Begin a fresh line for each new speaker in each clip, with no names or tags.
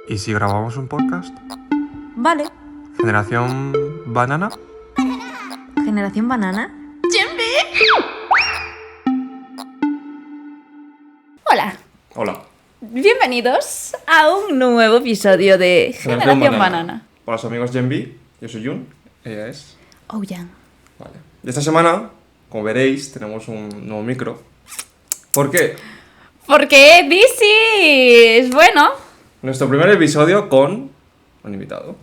¿Y si grabamos un podcast?
Vale.
¿Generación banana?
¿Generación banana? Hola.
Hola.
Bienvenidos a un nuevo episodio de Generación Banana.
Para los amigos Genvi, yo soy Jun, ella es...
Oh, ya.
Vale. Y esta semana, como veréis, tenemos un nuevo micro. ¿Por qué?
Porque this is... Bueno,
Nuestro primer episodio con un invitado.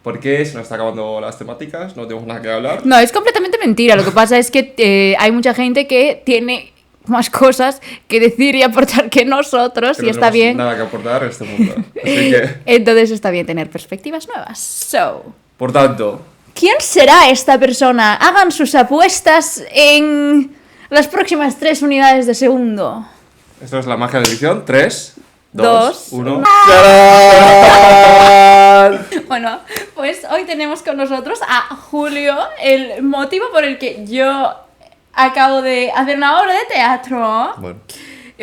Porque se nos está acabando las temáticas, no tenemos nada que hablar.
no, es completamente mentira. Lo que pasa es que hay mucha gente que tiene más cosas que decir y aportar que nosotros,
Que
y
no
está
tenemos
bien.
nada que aportar en este mundo. Así que,
Entonces está bien tener perspectivas nuevas. So,
por tanto,
¿quién será esta persona? Hagan sus apuestas en las próximas 3 unidades de segundo.
esto es la magia de edición. 3, 2,
Dos,
1...
Bueno, pues hoy tenemos con nosotros a Julio, el motivo por el que yo acabo de hacer una obra de teatro.
Bueno,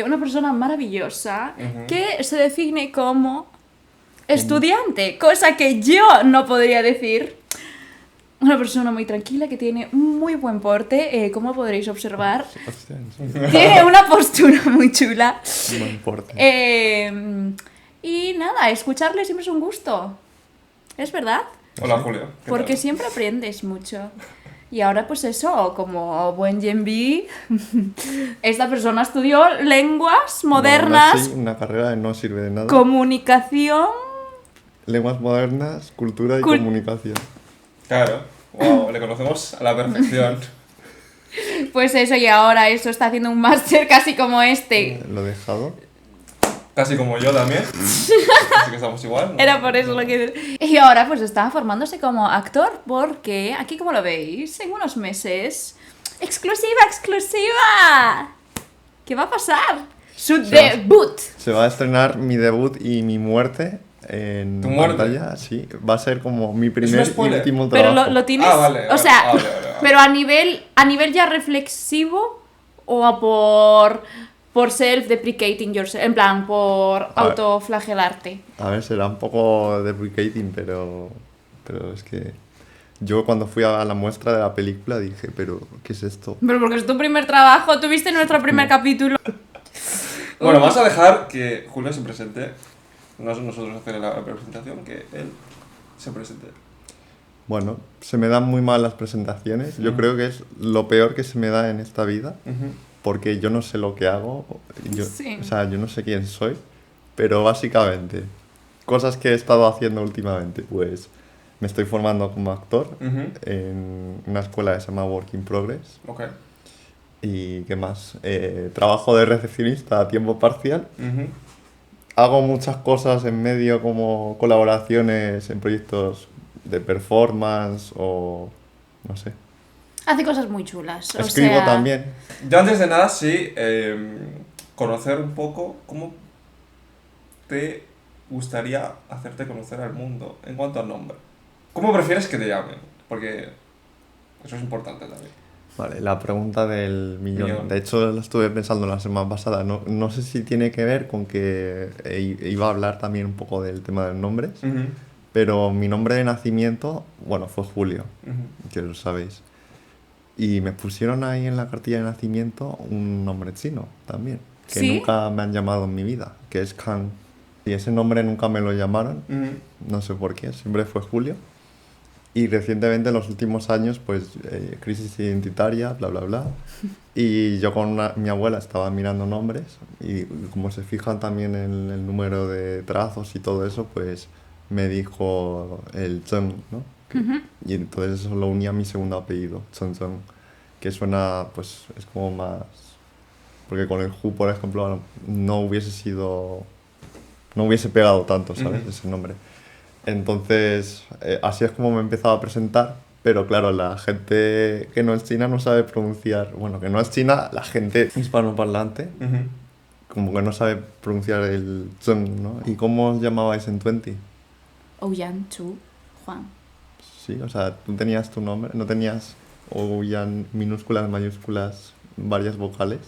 Una persona maravillosa que se define como estudiante, cosa que yo no podría decir. Una persona muy tranquila que tiene muy buen porte, como podréis observar. Tiene una postura muy chula.
no importa.
Y nada, escucharle siempre es un gusto. ¿Es verdad?
Hola, Julio. ¿qué
Porque
tal?
siempre aprendes mucho. Y ahora pues eso, como buen Gen B, esta persona estudió lenguas modernas,
Una carrera que no sirve de nada.
comunicación...
Lenguas modernas, cultura y
Cul-
comunicación.
Claro. Wow, le conocemos a la perfección.
Pues eso, y ahora eso está haciendo un máster casi como este.
Lo he dejado.
Casi como yo también. Así que estamos igual, ¿no?
Era por eso lo que... Y ahora pues está formándose como actor porque, aquí como lo veis, en unos meses... ¡Exclusiva, exclusiva! ¿Qué va a pasar? ¡Su debut!
Se va a estrenar mi debut y mi muerte en
¿Tu muerte?
pantalla. Sí, va a ser como mi
un
primer y
spoiler.
último
Pero
trabajo.
lo tienes...
Ah, vale,
o sea,
vale.
pero a nivel ya reflexivo o a por self-deprecating yourself, en plan, por
ver.
autoflagelarte.
A ver, será un poco deprecating, pero es que yo cuando fui a la muestra de la película dije, pero ¿qué es esto?
Pero porque es tu primer trabajo, tuviste nuestro primer capítulo.
Bueno, vamos a dejar que Julio se presente. No nosotros hacer la presentación, que él se presente.
Bueno, se me dan muy mal las presentaciones. Yo creo que es lo peor que se me da en esta vida. Porque yo no sé lo que hago,
Sí.
o sea, yo no sé quién soy, pero básicamente, cosas que he estado haciendo últimamente, pues me estoy formando como actor en una escuela que se llama Work in Progress,
Ok.
y ¿qué más? Trabajo de recepcionista a tiempo parcial, hago muchas cosas en medio como colaboraciones en proyectos de performance o no sé.
Hace cosas muy chulas.
Escribo también.
Yo antes de nada, sí, conocer un poco cómo te gustaría hacerte conocer al mundo en cuanto al nombre. ¿Cómo prefieres que te llamen? Porque eso es importante también.
Vale, la pregunta del millón.
Millón.
De hecho, lo estuve pensando la semana pasada. No sé si tiene que ver con que iba a hablar también un poco del tema de los nombres, pero mi nombre de nacimiento, bueno, fue Julio, que lo sabéis. Y me pusieron ahí en la cartilla de nacimiento un nombre chino también, que
¿Sí?
nunca me han llamado en mi vida, que es Kang. Y ese nombre nunca me lo llamaron, no sé por qué, siempre fue Julio. Y recientemente, en los últimos años, pues crisis identitaria, bla, bla, bla. Y yo con mi abuela estaba mirando nombres y como se fijan también en el número de trazos y todo eso, pues me dijo el Zheng, ¿no? Y entonces eso lo uní a mi segundo apellido, Zheng Zheng, que suena, pues es como más... Porque con el Hu, por ejemplo, no hubiese pegado tanto, ¿sabes? Ese nombre. Entonces, así es como me he empezado a presentar, pero claro, la gente que no es china no sabe pronunciar, bueno, que no es china, la gente hispanoparlante, como que no sabe pronunciar el zheng, ¿no? ¿Y cómo os llamabais en Twenty?
Oyan, Chu, Juan.
Sí, o sea, tú tenías tu nombre, no tenías Oyan minúsculas, mayúsculas, varias vocales.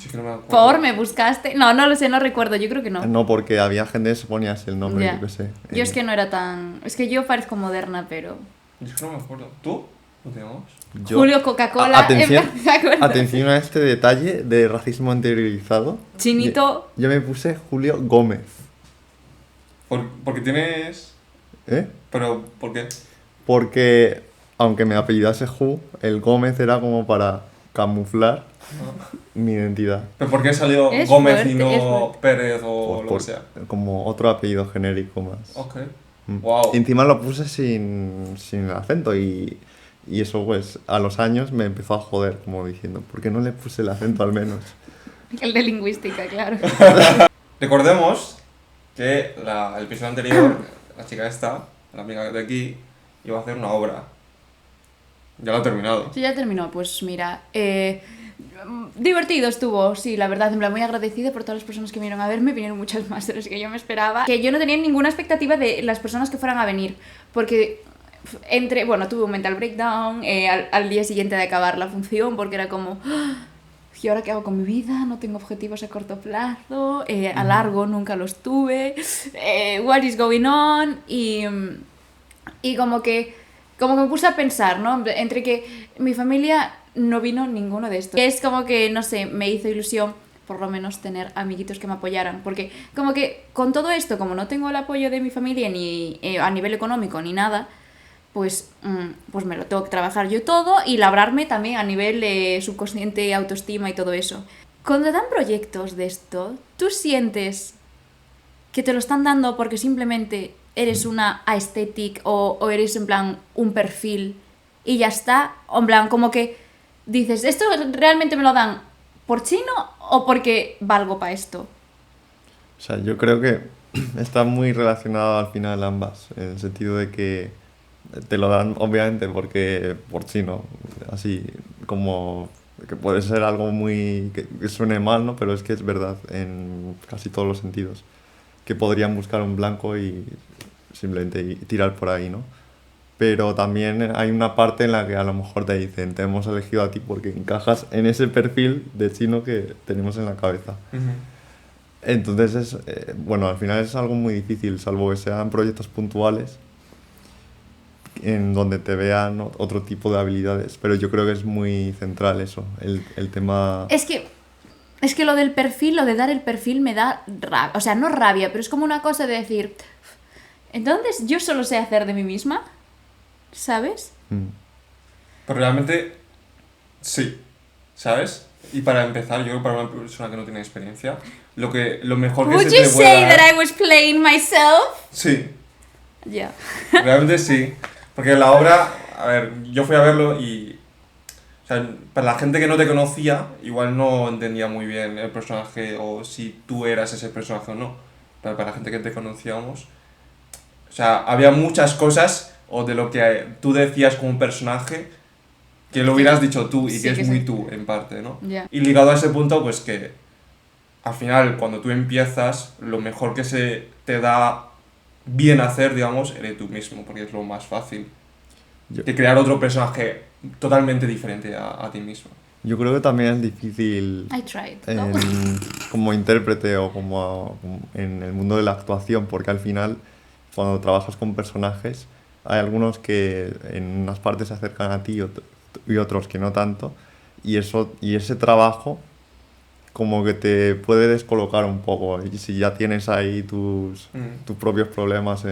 Sí que no me acuerdo.
Por, me buscaste. No, no lo sé, no recuerdo, yo creo que no.
No, porque había gente que se ponía así el nombre,
Ya.
yo qué sé.
Yo es que no era tan... Es que yo parezco moderna, pero...
Yo es que no me acuerdo. ¿Tú? ¿Lo tenemos?
Yo-
Julio Coca-Cola.
Atención,
¿me acuerdo?
atención a este detalle de racismo interiorizado.
Chinito.
Yo me puse Julio Gómez.
Porque tienes...
¿Eh?
Pero, ¿por qué?
Porque, aunque me apellidase Ju, el Gómez era como para camuflar mi identidad.
¿Pero por qué salió
Es
Gómez
fuerte,
y
es
no
fuerte.
Pérez o lo
Por-
que sea?
como otro apellido genérico más.
Ok.
Mm.
Wow.
Encima lo puse sin el acento y eso pues a los años me empezó a joder, como diciendo, ¿por qué no le puse el acento al menos?
El de lingüística, claro.
Recordemos que el episodio anterior, la chica esta, la amiga de aquí, iba a hacer una obra. Ya lo ha terminado.
Sí, ya terminó. Pues mira, divertido estuvo, sí, la verdad. En plan, muy agradecida por todas las personas que vinieron a verme. Vinieron muchas más de las que yo me esperaba. Que yo no tenía ninguna expectativa de las personas que fueran a venir. Porque bueno, tuve un mental breakdown al día siguiente de acabar la función, porque era como... ¿Y ahora qué hago con mi vida? No tengo objetivos a corto plazo, a largo nunca los tuve, what is going on? Y como que me puse a pensar, ¿no? Entre que mi familia no vino ninguno de estos. Es como que, no sé, me hizo ilusión por lo menos tener amiguitos que me apoyaran, porque como que con todo esto, como no tengo el apoyo de mi familia ni a nivel económico ni nada, pues me lo tengo que trabajar yo todo y labrarme también a nivel subconsciente, autoestima y todo eso. Cuando dan proyectos de esto, ¿tú sientes que te lo están dando porque simplemente eres una aesthetic o eres en plan un perfil y ya está? O en plan como que dices, ¿esto realmente me lo dan por chino o porque valgo para esto?
O sea, yo creo que está muy relacionado al final ambas, en el sentido de que te lo dan obviamente porque por chino, así como que puede ser algo muy que suene mal, ¿no? Pero es que es verdad en casi todos los sentidos, que podrían buscar un blanco y simplemente tirar por ahí, ¿no? Pero también hay una parte en la que a lo mejor te dicen, te hemos elegido a ti porque encajas en ese perfil de chino que tenemos en la cabeza. Entonces, bueno, al final es algo muy difícil, salvo que sean proyectos puntuales en donde te vean otro tipo de habilidades, pero yo creo que es muy central eso, el tema...
Es que lo del perfil, lo de dar el perfil me da rabia, o sea, no rabia, pero es como una cosa de decir, entonces yo solo sé hacer de mí misma, ¿sabes?
Pero realmente, sí, ¿sabes? Y para empezar, yo creo que para una persona que no tiene experiencia, lo mejor que
Would
se
you
te puede
say
dar...
that I was playing myself?
Sí,
Ya.
realmente sí. Porque la obra, a ver, yo fui a verlo y... O sea, para la gente que no te conocía, igual no entendía muy bien el personaje o si tú eras ese personaje o no. Pero para la gente que te conocíamos... O sea, había muchas cosas o de lo que tú decías como un personaje que lo hubieras dicho tú y
Sí,
que
que
es muy
sí.
tú, en parte, ¿no?
Ya.
Y ligado a ese punto, pues que al final, cuando tú empiezas, lo mejor que se te da bien hacer, digamos, eres tú mismo, porque es lo más fácil.
Yo-
Que crear otro personaje totalmente diferente a ti mismo.
Yo creo que también es difícil
I tried. ¿no?
como intérprete o como en el mundo de la actuación, porque al final, cuando trabajas con personajes, hay algunos que en unas partes se acercan a ti y otros que no tanto, y ese trabajo como que te puede descolocar un poco, y si ya tienes ahí tus propios problemas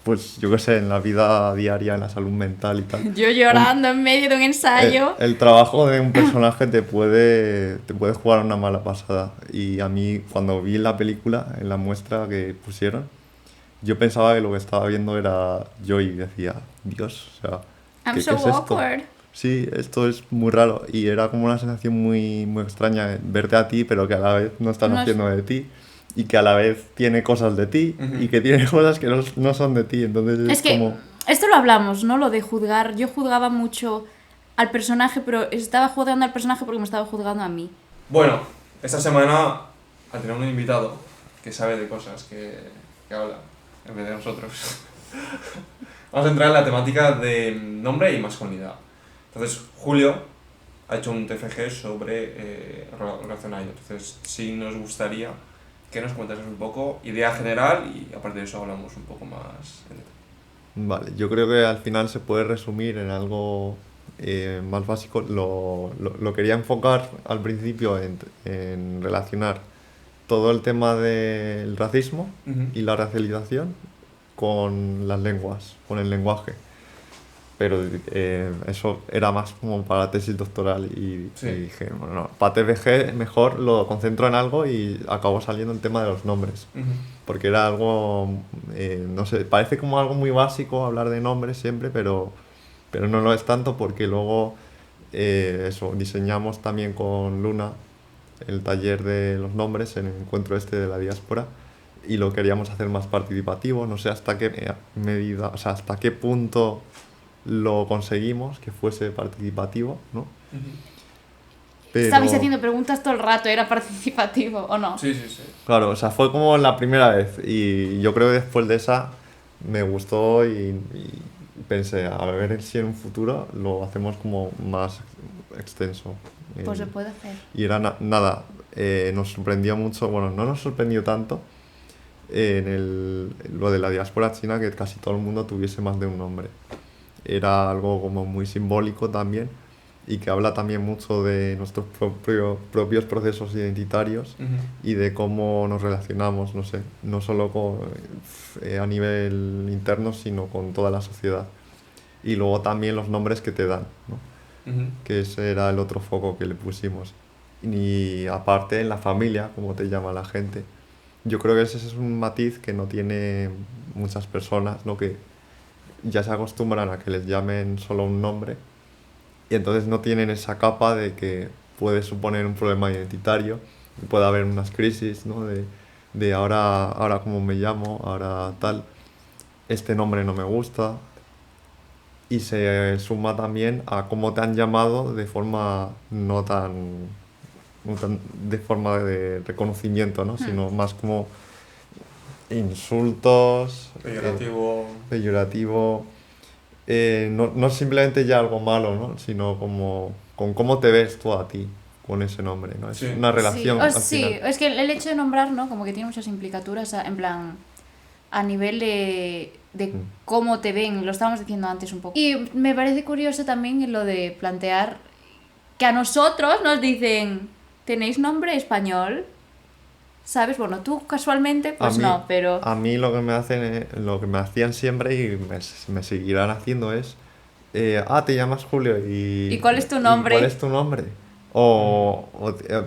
pues yo qué sé, en la vida diaria, en la salud mental y tal.
Yo llorando en medio de un ensayo.
El trabajo de un personaje te puede jugar una mala pasada. Y a mí, cuando vi la película, en la muestra que pusieron, yo pensaba que lo que estaba viendo era yo y decía, Dios, o sea,
I'm
¿qué
so
es esto?
awkward.
Sí, esto es muy raro. Y era como una sensación muy, muy extraña verte a ti, pero que a la vez no estás
No es-
haciendo de ti. Y que a la vez tiene cosas de ti y que tiene cosas que no son de ti. Entonces es
Es que
como...
esto lo hablamos, ¿no? Lo de juzgar. Yo juzgaba mucho al personaje, pero estaba juzgando al personaje porque me estaba juzgando a mí.
Bueno, esta semana, al tener un invitado que sabe de cosas que habla, en vez de nosotros, vamos a entrar en la temática de nombre y masculinidad. Entonces, Julio ha hecho un TFG sobre relación a ello. Entonces, sí nos gustaría que nos comentases un poco, idea general, y aparte de eso hablamos un poco más en detalle.
Vale, yo creo que al final se puede resumir en algo más básico. Lo quería enfocar al principio en relacionar todo el tema del racismo y la racialización con las lenguas, con el lenguaje. Pero eso era más como para la tesis doctoral y dije, bueno, no, para TFG mejor lo concentro en algo y acabó saliendo el tema de los nombres. Porque era algo, no sé, parece como algo muy básico hablar de nombres siempre, pero no lo es tanto porque luego eso, diseñamos también con Luna el taller de los nombres en el encuentro este de la diáspora y lo queríamos hacer más participativo, no sé hasta qué medida, o sea, hasta qué punto lo conseguimos que fuese participativo, ¿no? Pero...
Estabais haciendo preguntas todo el rato, ¿era participativo o no?
Sí.
Claro, o sea, fue como la primera vez y yo creo que después de esa me gustó y pensé, a ver si en un futuro lo hacemos como más extenso.
Pues se puede hacer.
Y era nada, nos sorprendió mucho, bueno, no nos sorprendió tanto lo de la diáspora china que casi todo el mundo tuviese más de un nombre. Era algo como muy simbólico también y que habla también mucho de nuestros propios procesos identitarios y de cómo nos relacionamos, no sé, no solo a nivel interno, sino con toda la sociedad. Y luego también los nombres que te dan, ¿no? Que ese era el otro foco que le pusimos. Y aparte en la familia, como te llama la gente. Yo creo que ese es un matiz que no tiene muchas personas, ¿no? Que ya se acostumbran a que les llamen solo un nombre y entonces no tienen esa capa de que puede suponer un problema identitario y puede haber unas crisis, ¿no? De ahora cómo me llamo, ahora tal, este nombre no me gusta, y se suma también a cómo te han llamado de forma no tan de forma de reconocimiento, ¿no? Sino más como insultos, peyorativo, no simplemente ya algo malo, ¿no? Sino como con cómo te ves tú a ti con ese nombre, ¿no? Es una relación.
Sí, es que el hecho de nombrar, ¿no? Como que tiene muchas implicaturas, en plan, a nivel de cómo te ven, lo estábamos diciendo antes un poco. Y me parece curioso también lo de plantear que a nosotros nos dicen, ¿tenéis nombre español? ¿Sabes? Bueno, tú casualmente, pues no, pero...
A mí lo que me hacían siempre y me seguirán haciendo es... te llamas Julio y...
¿Y cuál es tu nombre?
¿Cuál es tu nombre?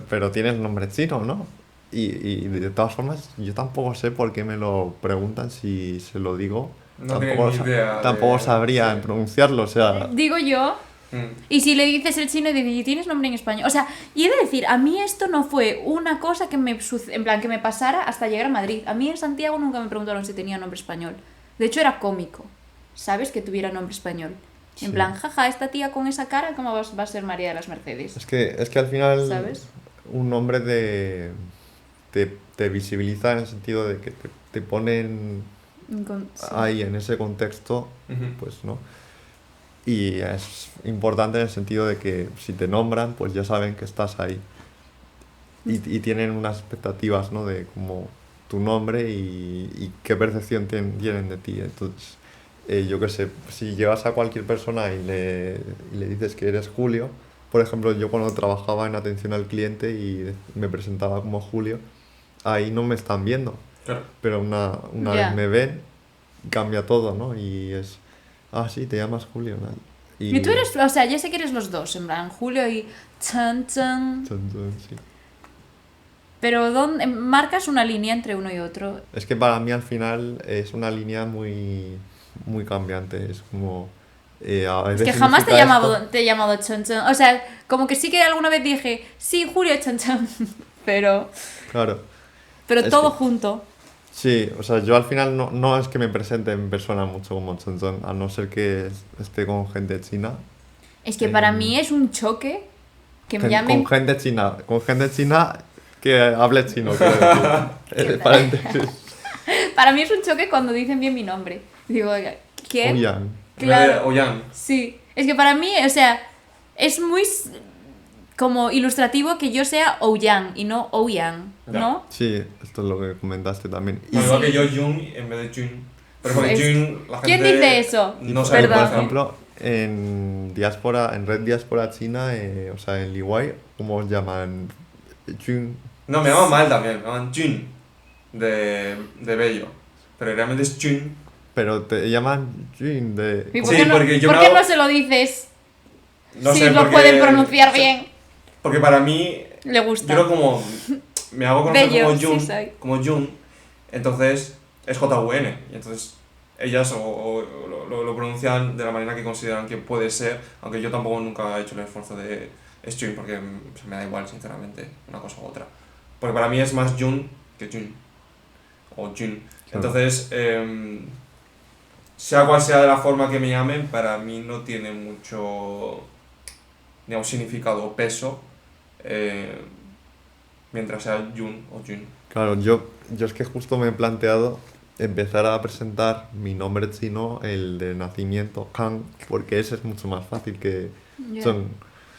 Pero tienes nombre chino, ¿no? Y de todas formas, yo tampoco sé por qué me lo preguntan si se lo digo.
No tengo ni idea.
Tampoco sabría pronunciarlo, o sea...
Digo yo... Y si le dices el chino y dices, ¿tienes nombre en español? O sea, y he de decir, a mí esto no fue una cosa que me pasara hasta llegar a Madrid. A mí en Santiago nunca me preguntaron si tenía nombre español. De hecho, era cómico, ¿sabes? Que tuviera nombre español. En plan, jaja, esta tía con esa cara, ¿cómo va a ser María de las Mercedes?
Es que al final,
¿sabes?
Un nombre te visibiliza en el sentido de que te ponen ahí, en ese contexto, pues, ¿no? Y es importante en el sentido de que si te nombran, pues ya saben que estás ahí. Y tienen unas expectativas, ¿no? De como tu nombre y qué percepción tienen de ti. Entonces, yo qué sé, si llegas a cualquier persona y le dices que eres Julio, por ejemplo, yo cuando trabajaba en atención al cliente y me presentaba como Julio, ahí no me están viendo.
Claro.
Pero una vez me ven, cambia todo, ¿no? Y es... sí, te llamas Julio, ¿no?
Y tú eres, o sea, ya sé que eres los dos, en plan, Julio y Chan Chan.
Sí.
Pero ¿dónde marcas una línea entre uno y otro?
Es que para mí al final es una línea muy, muy cambiante, es como... a veces
es que jamás te he llamado Chan Chan. O sea, como que sí que alguna vez dije, sí, Julio Chan Chan, pero...
Claro.
Pero todo junto.
Sí, o sea, yo al final no es que me presente en persona mucho como Chan Chan, a no ser que esté con gente china.
Es que para mí es un choque que me llamen...
Con gente china que hable chino, quiero decir. Paréntesis.
Para mí es un choque cuando dicen bien mi nombre. Digo, ¿quién?
Oyan.
Claro.
Oyan.
Sí, es que para mí, o sea, es muy... como ilustrativo que yo sea Ouyang y no Ouyang,
Ya.
¿no?
Sí, esto es lo que comentaste también. Y
Bueno, igual que yo, Jun en vez de Jun. Pero porque
Es-
Jun, la gente.
¿Quién dice eso?
No sabe
Perdón.
cuál
por
es.
ejemplo, en Red Diáspora China, o sea, en Liwai, ¿cómo os llaman? Jun.
No, me llaman mal también, me llaman Jun. De bello. Pero realmente es Jun.
Pero te llaman Jun de...
¿Y por
Sí,
qué no,
porque yo
por
me
qué
hago-
no se lo dices
No
si
sé,
lo
porque-
pueden pronunciar bien?
Porque para mí,
Le
yo
gusta.
creo como. Me hago conocer
Bello,
como
sí
Jun.
soy.
Como Jun. Entonces es JUN. Y entonces ellas lo pronuncian de la manera que consideran que puede ser. Aunque yo tampoco nunca he hecho el esfuerzo de. Es Jun, porque se me da igual, sinceramente, una cosa u otra. Porque para mí es más Jun que Jun. O Jun.
Claro.
Entonces, sea cual sea de la forma que me llamen, para mí no tiene mucho, digamos, significado o peso mientras sea Jun o Jun.
Claro, yo es que justo me he planteado empezar a presentar mi nombre chino, el de nacimiento, Kang, porque ese es mucho más fácil que
Ya.
son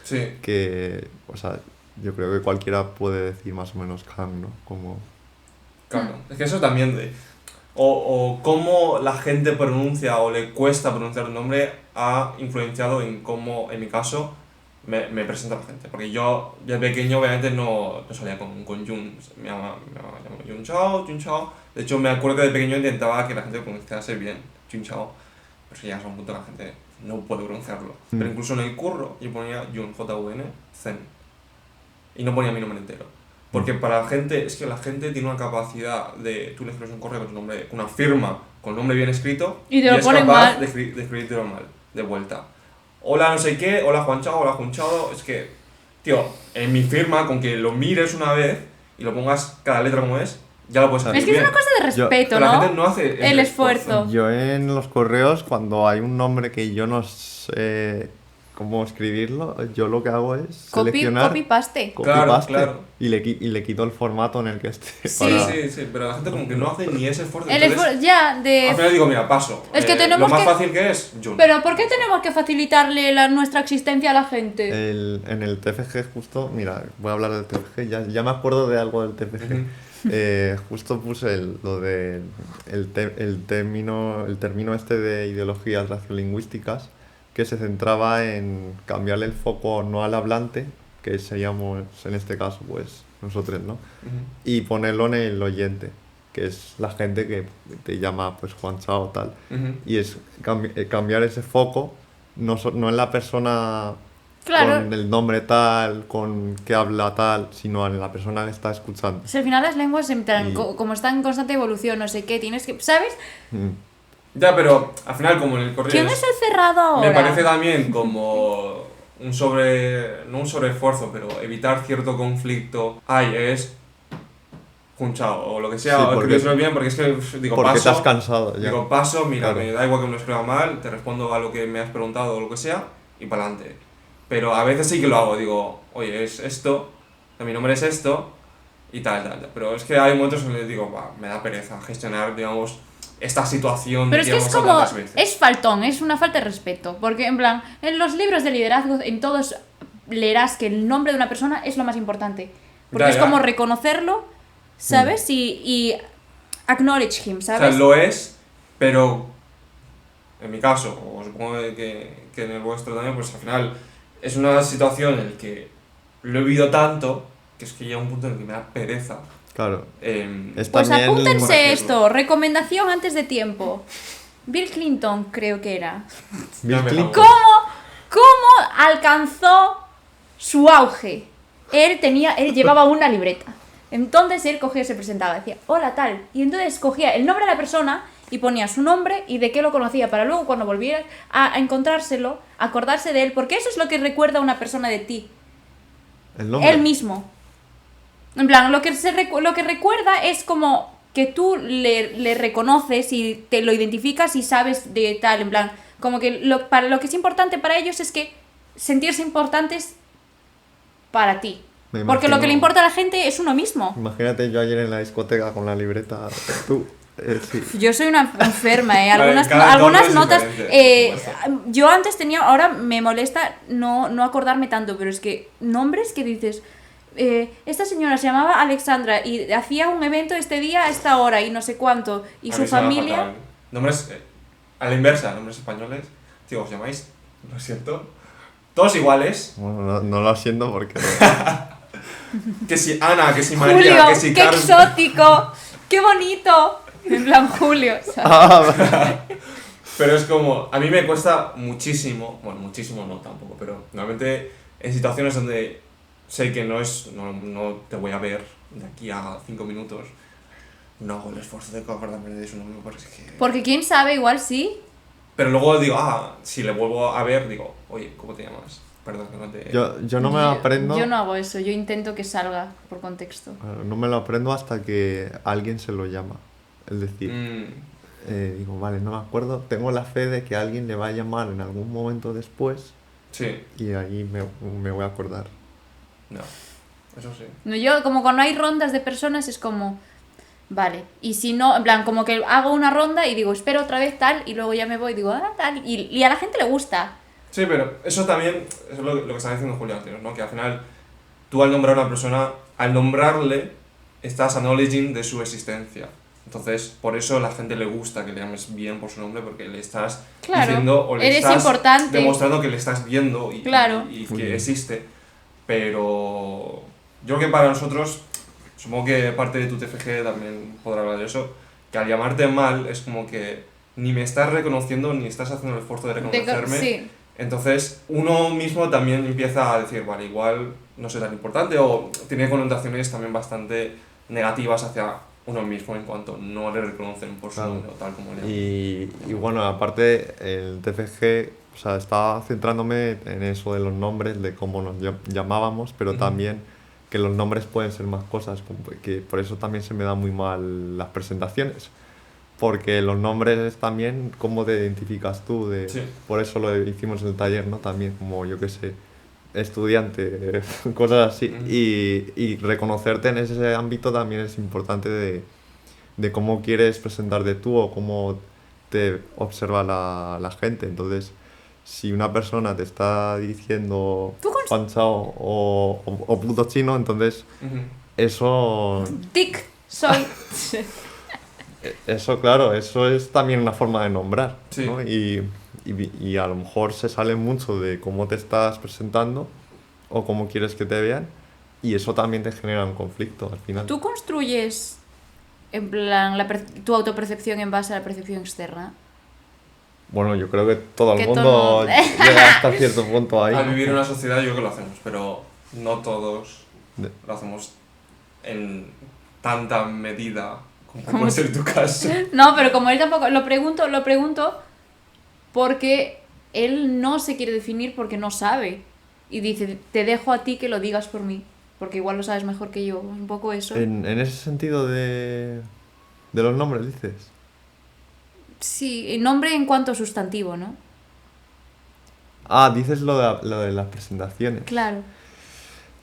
Sí,
que, o sea, yo creo que cualquiera puede decir más o menos Kang, ¿no? Como
claro. Es que eso también de. O cómo la gente pronuncia o le cuesta pronunciar un nombre ha influenciado en cómo, en mi caso, me presenta la gente. Porque yo, de pequeño, obviamente, no salía con Jun. Me llamo Jun Chao, Jun Chao. De hecho, me acuerdo que de pequeño intentaba que la gente pronunciase bien Jun Chao. Pero si llegas a un punto que la gente no puede pronunciarlo.
Mm.
Pero incluso en el curro, yo ponía Jun, J-U-N, Zen. Y no ponía mi nombre entero. Porque para la gente, es que la gente tiene una capacidad de. Tú le escribes un correo con tu nombre, con una firma, con el nombre bien escrito.
Y te lo
es
ponen
capaz
mal.
de escribírtelo mal, de vuelta. Hola no sé qué, hola Juan Chao, hola Jun Chao. Es que, tío, en mi firma, con que lo mires una vez y lo pongas cada letra como es, ya lo puedes hacer
Es que es
bien.
una cosa de respeto,
Pero la
¿no?
gente no hace
El esfuerzo.
yo en los correos, cuando hay un nombre que yo no sé cómo escribirlo, yo lo que hago es seleccionar
Copy-paste.
Claro,
copy-paste
claro.
y le quito el formato en el que esté.
Sí.
Sí, pero la gente como que no hace ni ese esfuerzo.
El
Entonces,
esfuerzo, ya,
al
de...
final digo, mira, paso.
Es que
Lo
tenemos
más
que-
fácil que es, Jun.
Pero ¿por qué tenemos que facilitarle nuestra existencia a la gente?
En el TFG justo, mira, voy a hablar del TFG, ya me acuerdo de algo del TFG.
Ujú.
Justo puse lo de el término este de ideologías raciolinguísticas, que se centraba en cambiarle el foco no al hablante, que seríamos en este caso pues nosotros, ¿no?
Ujú.
Y ponerlo en el oyente, que es la gente que te llama pues Juan Chao o tal.
Ujú.
Y es cambiar ese foco no en la persona
Claro.
con el nombre tal, con que habla tal, sino en la persona que está escuchando.
Si al final las lenguas entran,
Y-
como están en constante evolución, no sé qué, tienes que... ¿Sabes?
Mm.
Ya, pero al final, como en el correo.
¿Quién es el cerrado ahora?
Me parece también como no un sobreesfuerzo, pero evitar cierto conflicto. Ay, es Jun Chao o lo que sea,
Sí,
o
porque-
escribírselo bien, porque es que digo,
Porque
paso.
estás cansado ya.
Digo, paso, mira,
Claro.
me da igual que me lo escriba mal, te respondo a lo que me has preguntado o lo que sea, y para adelante. Pero a veces sí que lo hago, digo, oye, es esto, mi nombre es esto, y tal. Pero es que hay momentos en los que digo, "Buah, me da pereza gestionar, digamos, esta situación,
Pero es que es
digamos,
como...
tantas veces".
Es faltón, es una falta de respeto. Porque, en plan, en los libros de liderazgo, en todos leerás que el nombre de una persona es lo más importante. Porque
Ya,
es
ya.
como reconocerlo, ¿sabes? Y acknowledge him,
O sea,
¿sabes?
lo es, pero en mi caso, o supongo que en el vuestro también, pues al final es una situación en la que lo he vivido tanto que es que llega un punto en el que me da pereza.
Claro. Es
Pues
también-
apúntense
corregirlo.
esto, recomendación antes de tiempo. Bill Clinton, creo que era.
Bill
Ya me
Clinton.
cago.
¿Cómo alcanzó su auge? Él llevaba una libreta. Entonces él cogía y se presentaba, decía, hola tal. Y entonces cogía el nombre de la persona y ponía su nombre y de qué lo conocía, para luego cuando volviera a encontrárselo, acordarse de él, porque eso es lo que recuerda a una persona de ti.
El nombre.
Él mismo. En plan, lo que recuerda es como que tú le reconoces y te lo identificas y sabes de tal, en plan, como que para lo que es importante para ellos es que sentirse importantes para ti.
Me
Porque lo que le
imagino-
importa a la gente es uno mismo.
Imagínate yo ayer en la discoteca con la libreta. Tú, Sí.
Yo soy una enferma, ¿eh?
Vale,
Algunas,
cada
algunas
nombre es
notas...
diferente.
yo antes tenía... Ahora me molesta no acordarme tanto, pero es que nombres que dices... esta señora se llamaba Alexandra y hacía un evento este día a esta hora y no sé cuánto. Y
A
su
mí se me da
familia...
fatal. Nombres, a la inversa, nombres españoles. Tío, os llamáis, lo siento, todos iguales.
Bueno, no lo siento porque...
Que si Ana, que si María,
Julio,
que si
qué
Carmen.
exótico, qué bonito. En plan Julio, ¿sabes?
Ah,
Pero es como, a mí me cuesta muchísimo, bueno, muchísimo no tampoco, pero normalmente en situaciones donde sé que no te voy a ver de aquí a 5 minutos, no hago el esfuerzo de acordarme de su nombre porque es que...
Porque quién sabe, igual sí.
Pero luego digo, si le vuelvo a ver, digo, oye, ¿cómo te llamas? Perdón, que no te...
yo no me lo aprendo.
Yo no hago eso, yo intento que salga por contexto.
No me lo aprendo hasta que alguien se lo llama. Es decir, digo, vale, no me acuerdo. Tengo la fe de que alguien le va a llamar en algún momento después
Sí,
y ahí me voy a acordar.
no, eso sí.
No, yo como cuando hay rondas de personas es como, vale, y si no, en plan, como que hago una ronda y digo, espero otra vez tal, y luego ya me voy y digo, tal, y a la gente le gusta.
Sí, pero eso también es lo que estaba diciendo Julio antes, ¿no? Que al final tú al nombrar a una persona, al nombrarle, estás acknowledging de su existencia. Entonces, por eso a la gente le gusta que le llames bien por su nombre, porque le estás
Claro,
diciendo o le
eres
estás
importante.
demostrando que le estás viendo y
Claro.
y
Muy
que
bien.
existe. Pero yo creo que para nosotros, supongo que parte de tu TFG también podrá hablar de eso, que al llamarte mal es como que ni me estás reconociendo ni estás haciendo el esfuerzo de reconocerme.
Sí,
Entonces, uno mismo también empieza a decir, vale, igual no soy tan importante, o tiene connotaciones también bastante negativas hacia uno mismo en cuanto no le reconocen por su
Claro.
nombre o tal como le llaman.
Y bueno, aparte el TFG, o sea, estaba centrándome en eso de los nombres, de cómo nos llamábamos, pero
Ujú.
también que los nombres pueden ser más cosas, como que por eso también se me dan muy mal las presentaciones. Porque los nombres es también cómo te identificas tú,
Sí.
por eso lo hicimos en el taller, ¿no? También como, yo qué sé, estudiante, cosas así.
Ujú.
Y reconocerte en ese ámbito también es importante de cómo quieres presentarte tú o cómo te observa la gente. Entonces, si una persona te está diciendo
Tú con-
panchao o puto chino, entonces
Ujú.
eso...
tic, soy.
Eso, claro, eso es también una forma de nombrar,
Sí.
¿no? Y a lo mejor se sale mucho de cómo te estás presentando o cómo quieres que te vean y eso también te genera un conflicto al final.
¿Tú construyes, en plan, tu autopercepción en base a la percepción externa?
Bueno, yo creo que todo el
Que
mundo
todo-
llega hasta cierto punto ahí.
Al
¿no?
vivir en una sociedad yo creo que lo hacemos, pero no todos
De-
lo hacemos en tanta medida como
Como
puede ser tu caso.
No, pero como él tampoco... Lo pregunto porque él no se quiere definir porque no sabe. Y dice, te dejo a ti que lo digas por mí. Porque igual lo sabes mejor que yo. Un poco eso.
En ese sentido de los nombres, dices.
Sí, nombre en cuanto a sustantivo, ¿no?
Ah, dices lo de las presentaciones.
Claro.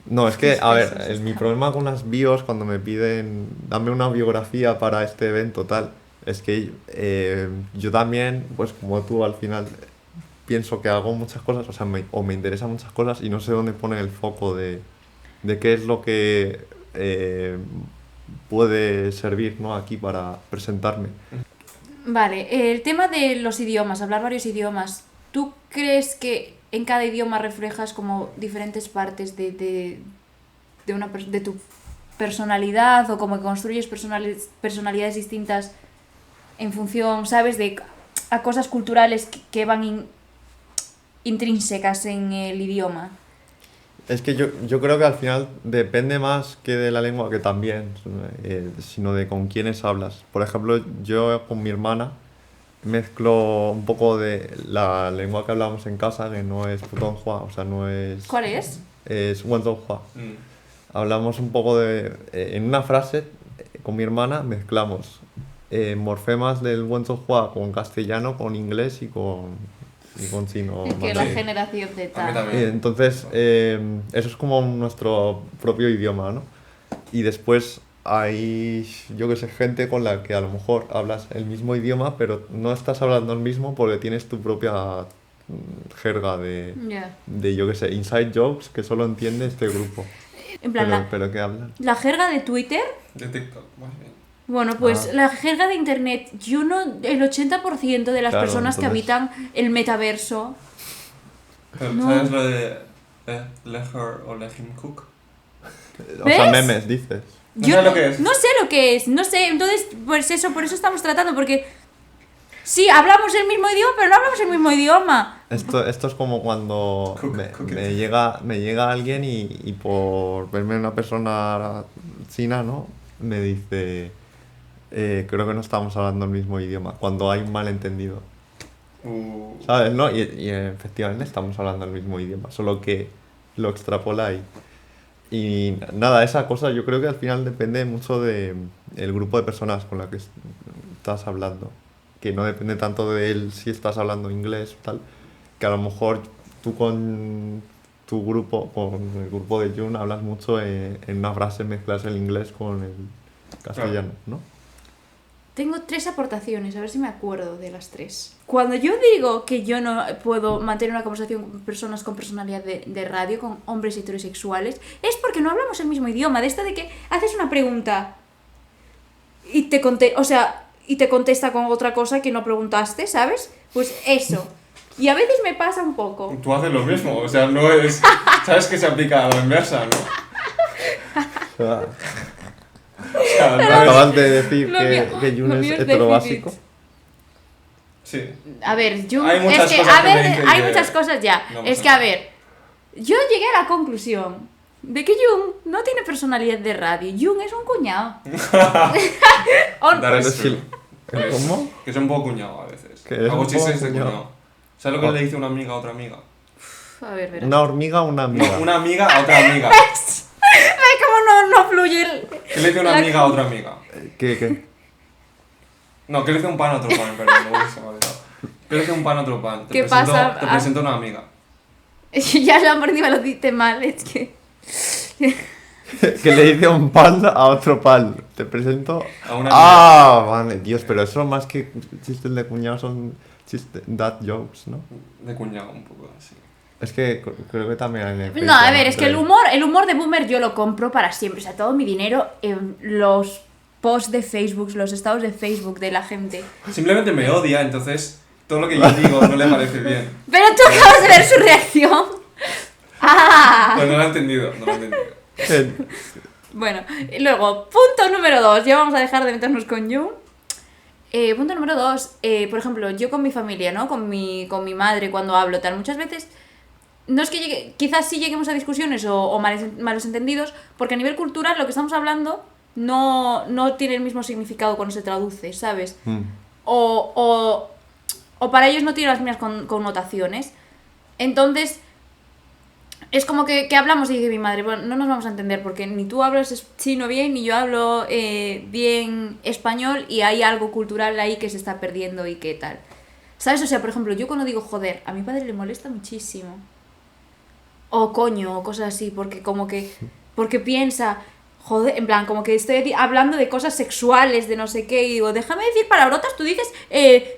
No, es que,
Es que
a
eso
ver,
es
mi
está-
problema con las bios cuando me piden, dame una biografía para este evento, tal, es que yo también, pues como tú al final, pienso que hago muchas cosas, o sea, me interesan muchas cosas y no sé dónde poner el foco de qué es lo que puede servir, ¿no? Aquí para presentarme.
Vale, el tema de los idiomas, hablar varios idiomas. ¿Tú crees que en cada idioma reflejas como diferentes partes de tu personalidad o como que construyes personalidades distintas en función, ¿sabes? A cosas culturales que van intrínsecas en el idioma.
Es que yo creo que al final depende más que de la lengua, que también, sino de con quiénes hablas. Por ejemplo, yo con mi hermana mezclo un poco de la lengua que hablamos en casa, que no es putonghua, o sea, no es...
¿Cuál es?
Es wenzhonghua.
Mm.
Hablamos un poco de... en una frase, con mi hermana, mezclamos morfemas del wenzhonghua con castellano, con inglés y con chino.
Es que
mandarín.
la
Sí.
generación de
A mí
tal.
también.
Entonces, eso es como nuestro propio idioma, ¿no? Y después, hay, yo que sé, gente con la que a lo mejor hablas el mismo idioma, pero no estás hablando el mismo porque tienes tu propia jerga
Ya.
de, yo que sé, inside jokes que solo entiende este grupo.
En plan,
Pero ¿qué hablan?
la jerga de Twitter.
De TikTok, más bien.
Bueno, pues
Ah.
la jerga de internet, el 80% de las
Claro,
personas que
entonces-
habitan el metaverso.
Pero,
No.
¿sabes lo de Leher o Lehim Cook?
O sea,
¿Ves?
memes, dices.
No sé lo que es.
No sé lo que es, no sé, entonces, pues eso, por eso estamos tratando, porque sí, hablamos el mismo idioma, pero no hablamos el mismo idioma.
Esto es como cuando
Cook it.
me llega alguien y por verme una persona china, ¿no? Me dice, creo que no estamos hablando el mismo idioma, cuando hay un malentendido. ¿Sabes? ¿No? Y efectivamente estamos hablando el mismo idioma, solo que lo extrapola ahí. Y nada, esa cosa yo creo que al final depende mucho de el grupo de personas con la que estás hablando. Que no depende tanto de él si estás hablando inglés o tal, que a lo mejor tú con tu grupo, con el grupo de Jun, hablas mucho en una frase, mezclas el inglés con el castellano, ¿no?
Tengo 3 aportaciones, a ver si me acuerdo de las 3. Cuando yo digo que yo no puedo mantener una conversación con personas con personalidad de radio, con hombres heterosexuales, es porque no hablamos el mismo idioma. De esto de que haces una pregunta y te contesta con otra cosa que no preguntaste, ¿sabes? Pues eso. Y a veces me pasa un poco.
Tú haces lo mismo, o sea, no es... ¿Sabes que se aplica a la inversa, no?
O sea,
O sea, no es-
acabas de decir
Lo
que,
mío-
que Jun
lo
es
mío es
heterobásico.
déficit.
Sí.
A ver, yo...
Hay muchas
es que,
cosas
a
que me
ver,
dicen
hay
que
muchas cosas ya.
no
Es
pasa
que, a
nada.
ver, yo llegué a la conclusión de que Jung no tiene personalidad de radio. Jung es un cuñado.
That
Pero
is
sí.
true.
¿Cómo?
Que es un poco cuñado a veces.
Que es
Hago
un poco
chistes de
cuñado.
cuñado. ¿Sabes lo que le dice una amiga a otra amiga?
A ver, verás.
Una hormiga o una amiga.
No, una amiga a otra amiga.
Ay, cómo no fluye el...
¿Qué le dice una
La-
amiga a otra amiga?
¿Qué?
No, ¿qué le dice un pan a otro pan? Perdón, no se me ha olvidado. ¿Qué le dice un pan a otro pan?
¿Qué pasa?
Te presento a una amiga.
Ya lo han perdido, me lo dice mal, es que...
Que le dice un pan a otro pan. Te presento.
A una
Ah, vale, Dios, pero eso más que chistes de cuñado son chistes, dad jokes, ¿no?
De cuñado, un poco así.
Es que creo que también en el
No, a
Patreon,
ver, es que el humor de Boomer yo lo compro para siempre. O sea, todo mi dinero en los posts de Facebook, los estados de Facebook de la gente.
Simplemente me odia, entonces todo lo que yo digo no le parece bien.
Pero tú acabas de ver su reacción. ¡Ah!
Pues no lo he entendido, no lo he entendido.
Bueno, y luego, punto número 2. Ya vamos a dejar de meternos con Jung. Punto número 2. Por ejemplo, yo con mi familia, ¿no? Con mi madre cuando hablo tal. Muchas veces, no es que quizás sí lleguemos a discusiones o malos entendidos, porque a nivel cultural lo que estamos hablando no tiene el mismo significado cuando se traduce, ¿sabes? O para ellos no tiene las mismas connotaciones. Entonces, es como que hablamos y dice mi madre, bueno, no nos vamos a entender porque ni tú hablas chino bien ni yo hablo bien español y hay algo cultural ahí que se está perdiendo y qué tal. ¿Sabes? O sea, por ejemplo, yo cuando digo joder, a mi padre le molesta muchísimo. O coño, o cosas así, porque piensa, joder, en plan, como que estoy hablando de cosas sexuales, de no sé qué, y digo, déjame decir palabrotas, tú dices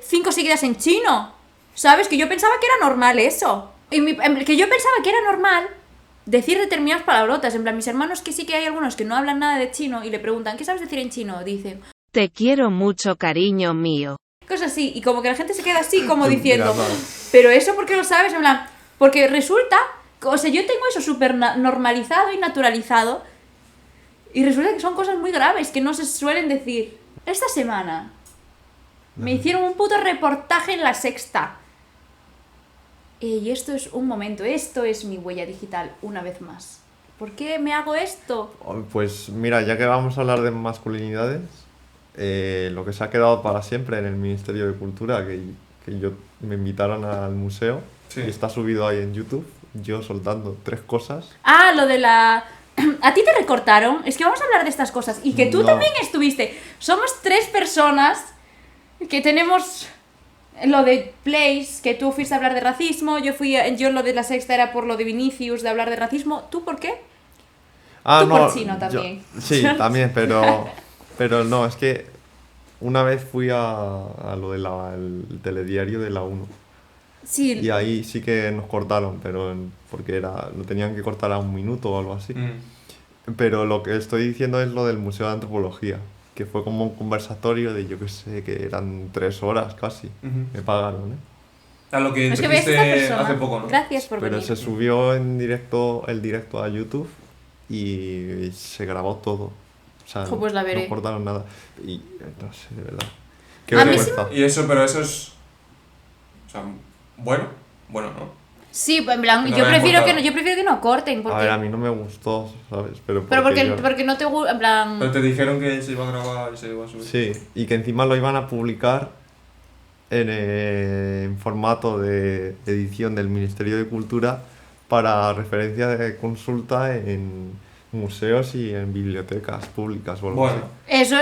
5 seguidas en chino. ¿Sabes? Que yo pensaba que era normal eso. Que yo pensaba que era normal decir determinadas palabrotas. En plan, mis hermanos que sí que hay algunos que no hablan nada de chino y le preguntan, ¿qué sabes decir en chino? Dicen,
Te quiero mucho, cariño mío.
cosas así. Y como que la gente se queda así, como
Mira,
diciendo,
no.
pero eso ¿por qué lo sabes? En plan, porque resulta, o sea, yo tengo eso súper normalizado y naturalizado. Y resulta que son cosas muy graves que no se suelen decir. Esta semana me hicieron un puto reportaje en La Sexta. Y esto es un momento, esto es mi huella digital, una vez más. ¿Por qué me hago esto?
Pues mira, ya que vamos a hablar de masculinidades, lo que se ha quedado para siempre en el Ministerio de Cultura, que yo me invitaron al museo,
Sí.
y está subido ahí en YouTube, yo soltando 3 cosas.
Ah, lo de la... ¿A ti te recortaron? Es que vamos a hablar de estas cosas. Y que tú
No.
también estuviste. Somos 3 personas que tenemos lo de Place, que tú fuiste a hablar de racismo, yo lo de La Sexta era por lo de Vinicius, de hablar de racismo. ¿Tú por qué? Tú por chino también.
Sí, también, pero no, es que una vez fui a lo del telediario de la 1
Sí,
y ahí sí que nos cortaron, pero porque lo tenían que cortar a 1 minuto o algo así. Pero lo que estoy diciendo es lo del Museo de Antropología, que fue como un conversatorio de, yo qué sé, que eran 3 horas casi. Me pagaron, ¿eh?
A lo que
es que ves a esta
dijiste
persona.
hace poco, ¿no?
Gracias por
Pero
venir.
se subió el directo a YouTube y se grabó todo. O sea,
Jo, pues la veré.
no cortaron nada. Y no sé, de verdad. Qué
A mí sí
vergüenza.
Y eso, pero eso es... O sea, bueno, ¿no?
Sí, en plan,
No
yo
me han
prefiero
cortado.
yo prefiero que no corten. Porque,
A ver, a mí no me gustó, ¿sabes?
pero
porque
porque no te gusta, en plan...
Pero te dijeron que se iba a grabar y se iba a subir.
Sí, y que encima lo iban a publicar en formato de edición del Ministerio de Cultura para referencia de consulta en museos y en bibliotecas públicas o algo
Bueno,
así.
Eso,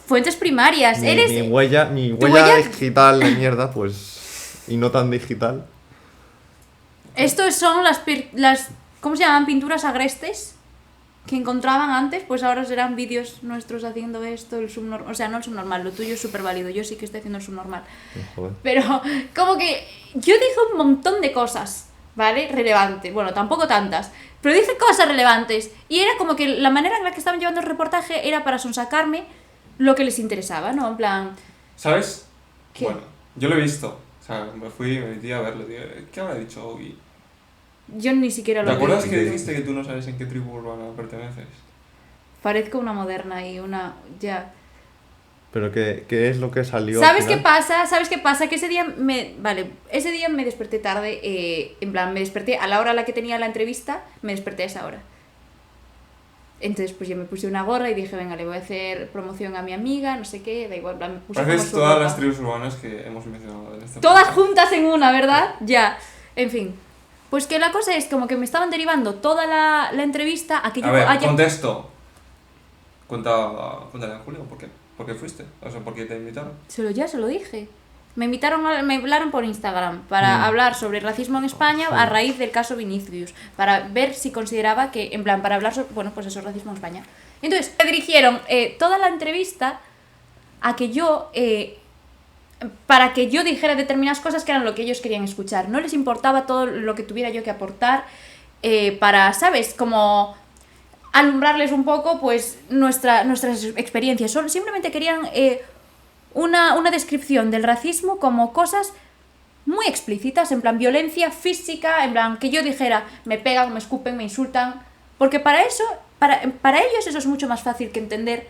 fuentes primarias. Eres...
Mi huella
huella-
digital de mierda, pues, y no tan digital.
Estos son las ¿cómo se llaman? Pinturas agrestes que encontraban antes, pues ahora serán vídeos nuestros haciendo esto, el subnormal, o sea, no el subnormal, lo tuyo es súper válido, yo sí que estoy haciendo el subnormal.
Joder.
Pero como que yo dije un montón de cosas, ¿vale? Relevantes, bueno, tampoco tantas, pero dije cosas relevantes y era como que la manera en la que estaban llevando el reportaje era para sonsacarme lo que les interesaba, ¿no? En plan...
¿sabes?
¿Qué?
Bueno, yo lo he visto. O sea, me metí a verlo. Tío. ¿Qué habrá dicho Ogi?
Yo ni siquiera
¿Te
lo
acuerdas
vi.
que dijiste que tú no sabes en qué tribu urbana perteneces?
Parezco una moderna y una... ya...
Pero ¿qué es lo que salió? al
¿Sabes qué
final?
pasa? ¿Sabes qué pasa? Que ese día ese día me desperté tarde, en plan, me desperté a la hora a la que tenía la entrevista, me desperté a esa hora. Entonces, pues yo me puse una gorra y dije, venga, le voy a hacer promoción a mi amiga, no sé qué, da igual, en plan, me puse como
Pareces
su
todas
ropa.
las tribus urbanas que hemos mencionado en este
Todas
podcast.
juntas en una, ¿verdad? Ya. En fin. Pues que la cosa es como que me estaban derivando toda la entrevista a que yo
A ver,
haya...
contesto. Cuéntale a Julio, ¿por qué? ¿Por qué fuiste? O sea, ¿por qué te invitaron?
Se lo dije. Me hablaron por Instagram para hablar sobre racismo en España a raíz del caso Vinicius, para ver si consideraba que, en plan, para hablar sobre, bueno, pues eso, racismo en España. Entonces, me dirigieron toda la entrevista a que yo, para que yo dijera determinadas cosas que eran lo que ellos querían escuchar. No les importaba todo lo que tuviera yo que aportar para, ¿sabes? Como alumbrarles un poco, pues, nuestras experiencias. Simplemente querían... una descripción del racismo como cosas muy explícitas, en plan violencia física, en plan que yo dijera me pegan, me escupen, me insultan, porque para eso, para ellos eso es mucho más fácil que entender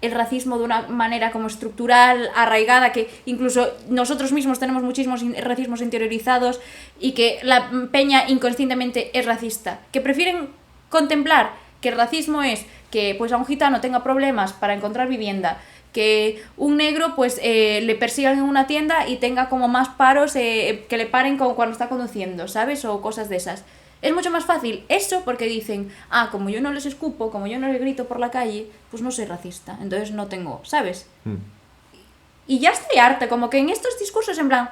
el racismo de una manera como estructural, arraigada, que incluso nosotros mismos tenemos muchísimos racismos interiorizados y que la peña inconscientemente es racista, que prefieren contemplar que el racismo es que pues a un gitano tenga problemas para encontrar vivienda, que un negro pues le persigan en una tienda y tenga como más paros, que le paren como cuando está conduciendo, ¿sabes? O cosas de esas. Es mucho más fácil eso porque dicen, como yo no les escupo, como yo no les grito por la calle, pues no soy racista, entonces no tengo, ¿sabes? Y ya estoy harta, como que en estos discursos en plan,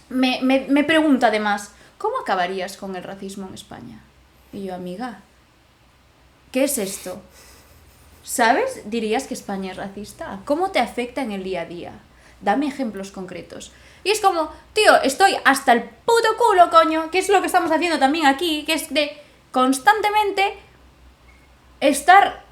me pregunta además, ¿cómo acabarías con el racismo en España? Y yo, amiga, ¿qué es esto? ¿Sabes? ¿Dirías que España es racista? ¿Cómo te afecta en el día a día? Dame ejemplos concretos. Y es como, tío, estoy hasta el puto culo, coño, que es lo que estamos haciendo también aquí, que es de constantemente estar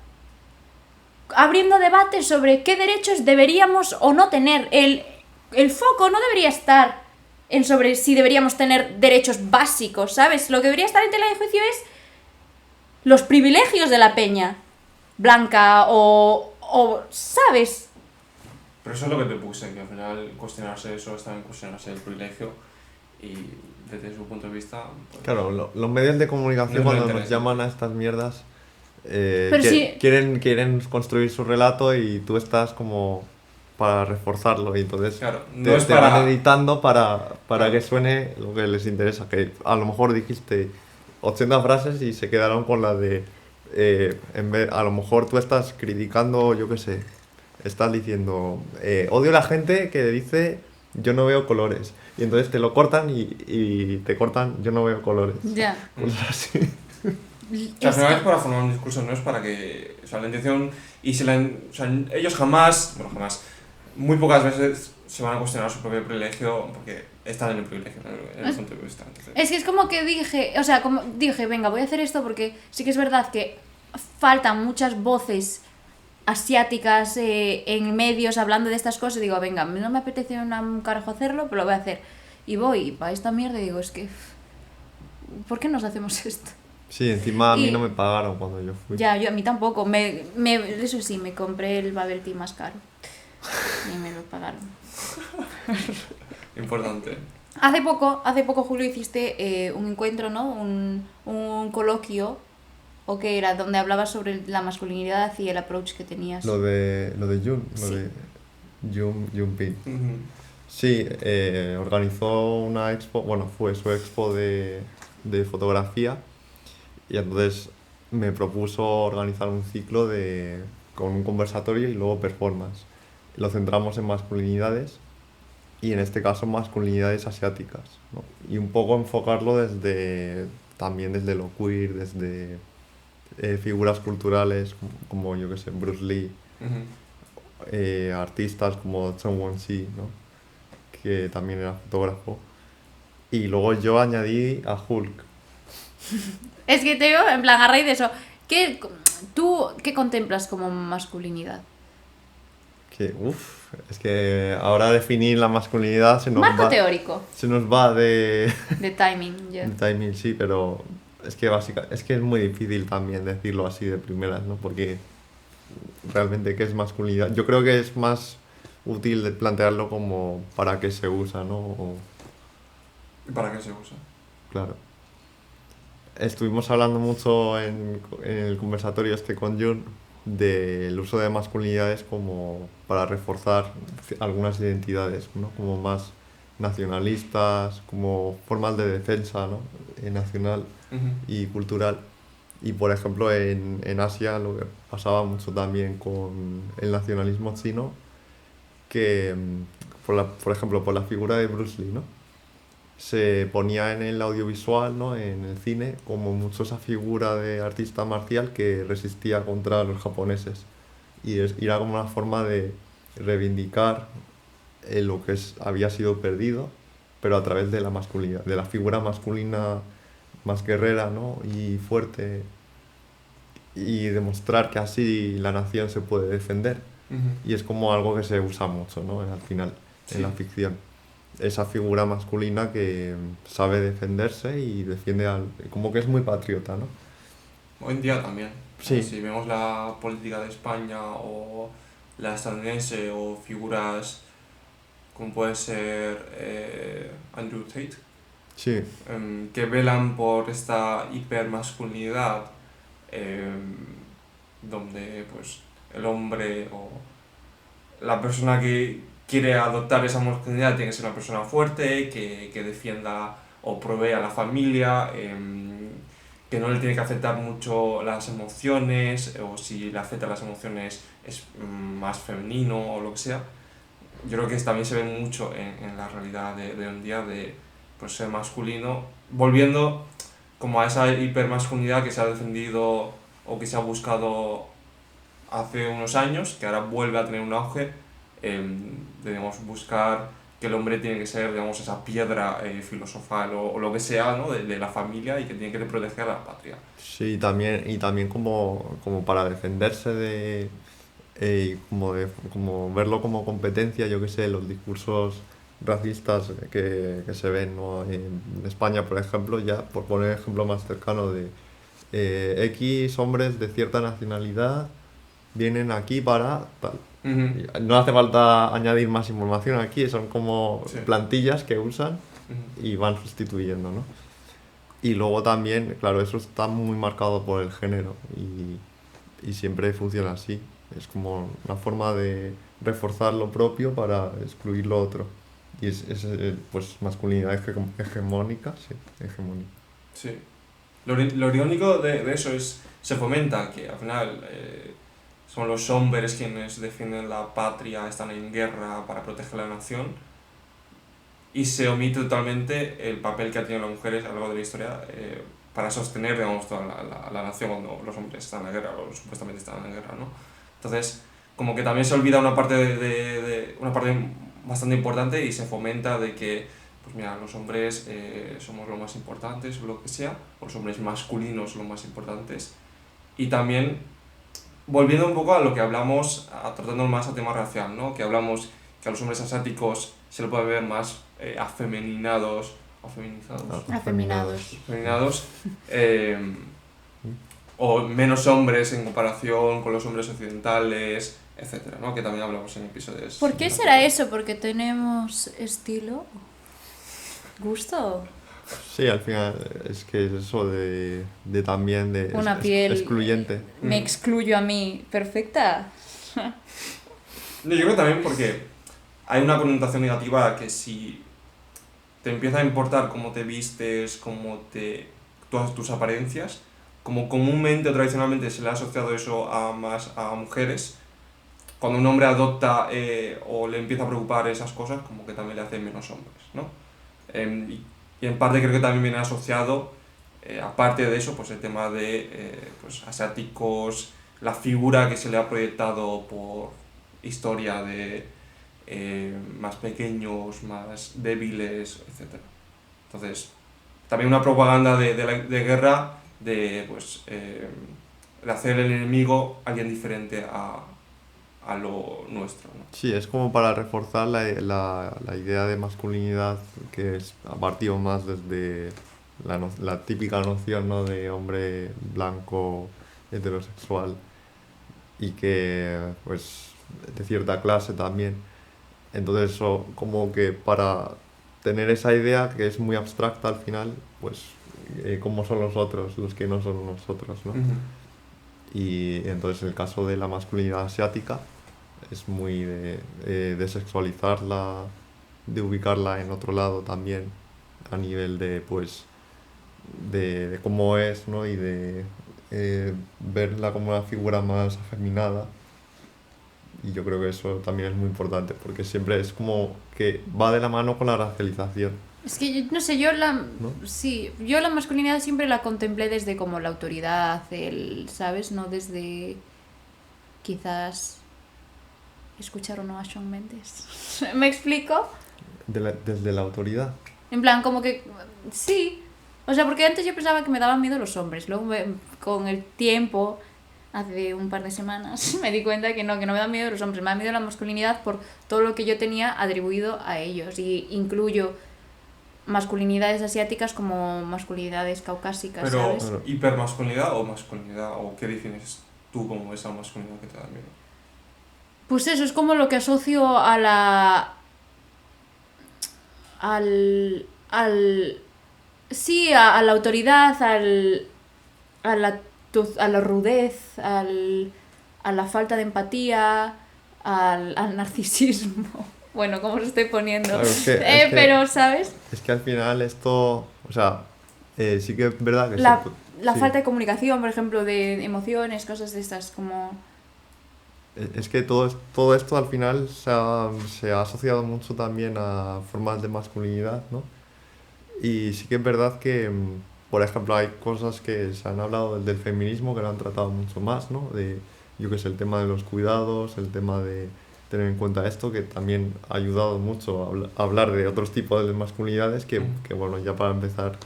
abriendo debates sobre qué derechos deberíamos o no tener. El foco no debería estar en sobre si deberíamos tener derechos básicos, ¿sabes? Lo que debería estar en tela de juicio es los privilegios de la peña blanca o ¿sabes?
Pero eso es lo que te puse, que al final cuestionarse eso es también cuestionarse el privilegio y desde su punto de vista... Pues,
Claro, los medios de comunicación
No
cuando
les
nos
interesa.
llaman a estas mierdas
Pero sí.
quieren construir su relato y tú estás como para reforzarlo y entonces
Claro, no
te,
es
te
para-
van editando para
Claro.
que suene lo que les interesa, que a lo mejor dijiste 80 frases y se quedaron con la de a lo mejor tú estás criticando, yo qué sé, estás diciendo odio a la gente que dice yo no veo colores y entonces te lo cortan y te cortan yo no veo colores,
Ya.
cosas así.
Que al final es para formar un discurso, no es para que... O sea, la intención... Y si o sea, ellos jamás, muy pocas veces se van a cuestionar su propio privilegio porque están en el privilegio, en el punto de vista. Entonces...
Es que es como que dije, venga, voy a hacer esto porque sí que es verdad que faltan muchas voces asiáticas en medios hablando de estas cosas. Y digo, venga, no me apetece un carajo hacerlo, pero lo voy a hacer. Y voy y para esta mierda digo, es que... ¿Por qué nos hacemos esto?
Sí, encima a mí no me pagaron cuando yo fui.
Ya, yo a mí tampoco. Eso sí, me compré el bubble tea más caro. Y me lo pagaron.
Importante.
Hace poco, Julio, hiciste un encuentro, ¿no? Un coloquio, o que era, donde hablabas sobre la masculinidad y el approach que tenías.
Lo de Jun,
Sí.
lo de Jun Pin.
Ujú.
Sí, organizó una expo, bueno, fue su expo de fotografía y entonces me propuso organizar un ciclo con un conversatorio y luego performance. Lo centramos en masculinidades y en este caso masculinidades asiáticas, ¿no? Y un poco enfocarlo también desde lo queer, desde figuras culturales como yo que sé, Bruce Lee,
Ujú.
artistas como Chen Won-si, ¿no? Que también era fotógrafo. Y luego yo añadí a Hulk.
Es que te digo, en plan, a raíz de eso, ¿tú qué contemplas como masculinidad?
Es que ahora definir la masculinidad
Marco teórico,
se nos va de
timing, ya.
timing, sí, pero es que es que es muy difícil también decirlo así de primeras, ¿no? Porque realmente qué es masculinidad. Yo creo que es más útil de plantearlo como para qué se usa, ¿no?
¿Y para qué se usa?
Claro. Estuvimos hablando mucho en el conversatorio con Jun del uso de masculinidades como para reforzar algunas identidades, ¿no? Como más nacionalistas, como formas de defensa, ¿no? Nacional
Ujú.
y cultural. Y por ejemplo en Asia lo que pasaba mucho también con el nacionalismo chino, que por ejemplo por la figura de Bruce Lee, ¿no? Se ponía en el audiovisual, ¿no? En el cine, como mucho esa figura de artista marcial que resistía contra los japoneses. Y era como una forma de reivindicar lo que había sido perdido, pero a través de la masculinidad, de la figura masculina más guerrera, ¿no? Y fuerte, y demostrar que así la nación se puede defender.
Ujú.
Y es como algo que se usa mucho, ¿no? Al final,
Sí.
en la ficción. Esa figura masculina que sabe defenderse y defiende como que es muy patriota, ¿no?
Hoy en día también.
Sí.
Si vemos la política de España o la estadounidense o figuras como puede ser Andrew Tate,
Sí,
que velan por esta hipermasculinidad, donde pues el hombre o la persona que quiere adoptar esa masculinidad tiene que ser una persona fuerte, que defienda o provee a la familia, que no le tiene que afectar mucho las emociones, o si le afectan las emociones es más femenino o lo que sea. Yo creo que también se ve mucho en la realidad de hoy en día de pues, ser masculino, volviendo como a esa hipermasculinidad que se ha defendido o que se ha buscado hace unos años, que ahora vuelve a tener un auge, debemos buscar que el hombre tiene que ser, digamos, esa piedra filosofal o lo que sea, ¿no? de la familia y que tiene que proteger a la patria.
sí, y también como para defenderse como verlo como competencia, yo que sé, los discursos racistas que se ven, ¿no? En España, por ejemplo, ya por poner ejemplo más cercano de X hombres de cierta nacionalidad vienen aquí para tal.
Ujú,
No hace falta añadir más información aquí, son como
Sí.
plantillas que usan
ujú.
y van sustituyendo, ¿no? Y luego también, claro, eso está muy marcado por el género y siempre funciona así. Es como una forma de reforzar lo propio para excluir lo otro. Y pues masculinidad hegemónica, sí, hegemónica.
Sí. Lo irónico de eso es, se fomenta que al final son los hombres quienes defienden la patria, están en guerra para proteger la nación, y se omite totalmente el papel que han tenido las mujeres a lo largo de la historia para sostener, digamos, toda la nación cuando los hombres están en la guerra, o supuestamente están en la guerra, ¿no? Entonces, como que también se olvida una parte una parte bastante importante y se fomenta de que, pues mira, los hombres somos lo más importantes o lo que sea, o los hombres masculinos lo más importantes. Y también, volviendo un poco a lo que hablamos, tratando más a tema racial, ¿no? Que hablamos que a los hombres asiáticos se les puede ver más afeminados, o feminizados,
Afeminados.
o menos hombres en comparación con los hombres occidentales, etcétera, ¿no? Que también hablamos en episodios.
¿Por qué será eso? ¿Porque tenemos estilo? ¿Gusto?
Sí, al final es que es eso de también de
Una piel
excluyente.
Me excluyo a mí. ¿Perfecta?
No, yo creo también porque hay una connotación negativa que si te empieza a importar cómo te vistes, todas tus apariencias, como comúnmente o tradicionalmente se le ha asociado eso más a mujeres, cuando un hombre adopta o le empieza a preocupar esas cosas, como que también le hace menos hombres, ¿no? Y en parte creo que también viene asociado, aparte de eso, pues el tema de pues asiáticos, la figura que se le ha proyectado por historia de más pequeños, más débiles, etc. Entonces, también una propaganda de guerra de hacer el enemigo alguien diferente a lo nuestro, ¿no?
Sí, es como para reforzar la idea de masculinidad que es a partir más desde la típica noción, ¿no? De hombre blanco, heterosexual y que pues de cierta clase también. Entonces eso como que para tener esa idea que es muy abstracta al final, pues cómo son los otros, los que no son nosotros, ¿no? Y entonces en el caso de la masculinidad asiática es muy de sexualizarla, de ubicarla en otro lado también, a nivel de pues de cómo es, ¿no? Y de verla como una figura más afeminada. Y yo creo que eso también es muy importante, porque siempre es como que va de la mano con la racialización.
Es que, no sé, yo la masculinidad siempre la contemplé desde como la autoridad, ¿sabes? No desde quizás escuchar o no a Shawn Mendes. ¿Me explico?
Desde la autoridad.
En plan, como que sí. O sea, porque antes yo pensaba que me daban miedo los hombres. Luego con el tiempo, hace un par de semanas, me di cuenta que no me da miedo los hombres. Me da miedo la masculinidad por todo lo que yo tenía atribuido a ellos. Y incluyo masculinidades asiáticas como masculinidades caucásicas,
Pero,
¿sabes?
Claro.
¿hipermasculinidad o masculinidad? ¿O qué defines tú como esa masculinidad que te da miedo?
Pues eso, es como lo que asocio a la... Sí, a la autoridad, a la rudez, a la falta de empatía, al narcisismo. Bueno, ¿cómo se estoy poniendo?
Claro, es que
pero, ¿sabes?
es que al final esto, o sea, sí que es verdad que
La
sí.
falta de comunicación, por ejemplo, de emociones, cosas de estas, como...
Es que todo esto al final se ha asociado mucho también a formas de masculinidad, ¿no? Y sí que es verdad que, por ejemplo, hay cosas que se han hablado del feminismo que lo han tratado mucho más, ¿no? Yo que sé, el tema de los cuidados, el tema de tener en cuenta esto, que también ha ayudado mucho a hablar de otros tipos de masculinidades, que bueno, ya para empezar,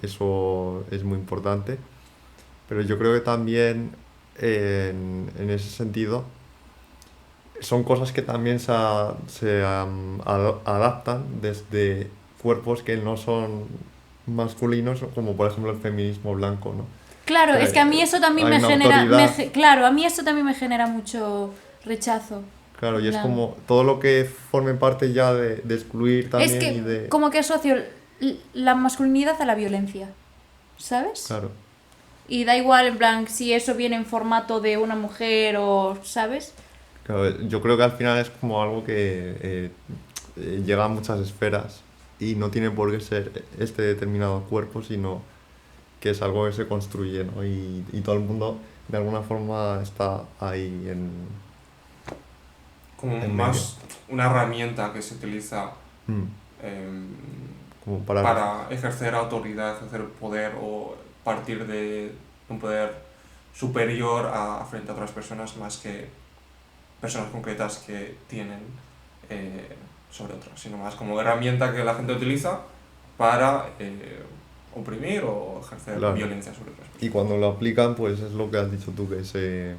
eso es muy importante. Pero yo creo que también, en ese sentido, son cosas que también se adaptan desde cuerpos que no son masculinos, como por ejemplo el feminismo blanco, ¿no?
Claro,
O sea,
es que a mí eso también
hay
me
una
genera...
autoridad.
Claro, a mí eso también me genera mucho rechazo.
Claro, y es
Claro.
como todo lo que forme parte ya de excluir también
Es que
y de...
como que asocio la masculinidad a la violencia, ¿sabes?
Claro,
Y da igual, en plan, si eso viene en formato de una mujer o, ¿sabes?
claro, yo creo que al final es como algo que llega a muchas esferas y no tiene por qué ser este determinado cuerpo, sino que es algo que se construye, ¿no? Y todo el mundo de alguna forma está ahí
Como
en
más una herramienta que se utiliza
mm,
em,
como
para ejercer autoridad, ejercer poder o partir de un poder superior frente a otras personas más que personas concretas que tienen sobre otras, sino más como herramienta que la gente utiliza para oprimir o ejercer
Claro.
violencia sobre otras personas.
Y cuando lo aplican, pues es lo que has dicho tú, que se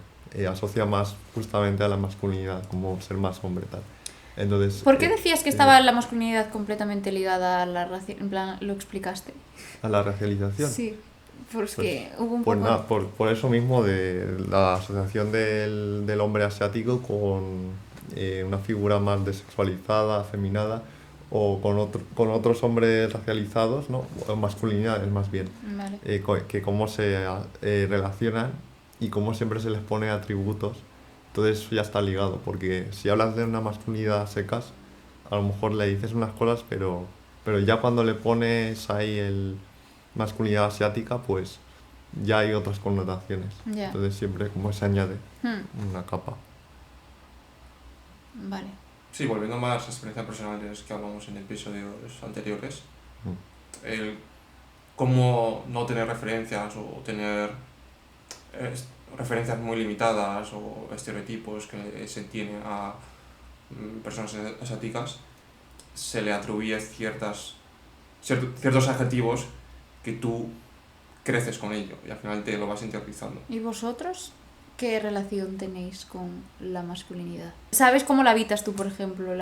asocia más justamente a la masculinidad, como ser más hombre, tal. Entonces,
¿Por qué decías que estaba la masculinidad completamente ligada a la raza? En plan, ¿lo explicaste?
a la racialización?
Sí, porque hubo un
Pues
poco...
nada, por eso mismo de la asociación del hombre asiático con una figura más desexualizada, afeminada, o con otros hombres racializados, ¿no? O masculinidades más bien,
Vale.
que cómo se relacionan y cómo siempre se les pone atributos. Entonces eso ya está ligado, porque si hablas de una masculinidad a secas, a lo mejor le dices unas cosas, pero ya cuando le pones ahí el masculinidad asiática, pues ya hay otras connotaciones.
Ya.
Entonces siempre como se añade
Hmm,
una capa.
Vale.
Sí, volviendo más a las experiencias personales que hablamos en episodios anteriores, el cómo no tener referencias o tener referencias muy limitadas o estereotipos que se tienen a personas asiáticas, se le atribuye ciertos adjetivos que tú creces con ello y al final te lo vas interiorizando.
¿Y vosotros qué relación tenéis con la masculinidad? ¿Sabes cómo la habitas tú, por ejemplo?